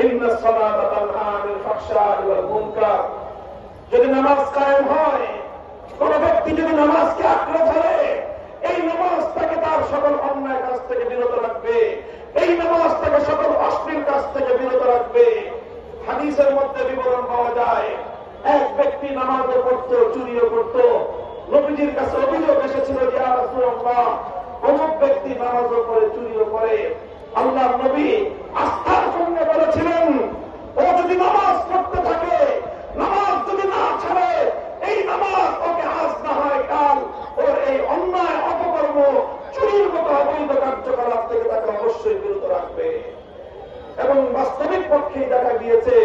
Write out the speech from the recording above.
ইন্নাস সালাতা তানহা আনিল ফাহশাই ওয়াল মুনকার। যদি নামাজ কায়েম হয়, কোন ব্যক্তি যদি নামাজকে আঁকড়ে ধরে, এই নামাজ তাকে তার সকল অন্যায় কাজ থেকে বিরত রাখবে, এই নামাজ তাকে সকল অশ্লীল কাজ থেকে বিরত রাখবে। হাদিসের মধ্যে বিবরণ পাওয়া যায়, এক ব্যক্তি নামাজও পড়ত, চুরিও করত। নবীজির কাছে অভিযোগ এসেছিল, ইয়া রাসূলুল্লাহ, অমুক ব্যক্তি নামাজও পড়ে, চুরিও করে। আল্লাহর নবী আস্থার সঙ্গে বলেছিলেন, ও যদি নামাজ পড়তে থাকে, নামাজ যদি না ছাড়ে, এই নামাজ ওকে আজ না হয় কাল ওর এই অন্যায় অপকর্ম, চুরির মতো অবৈধ কার্যকলাপ থেকে তাকে অবশ্যই বিরত রাখবে। এবং বাস্তবিক পক্ষেই দেখা গিয়েছে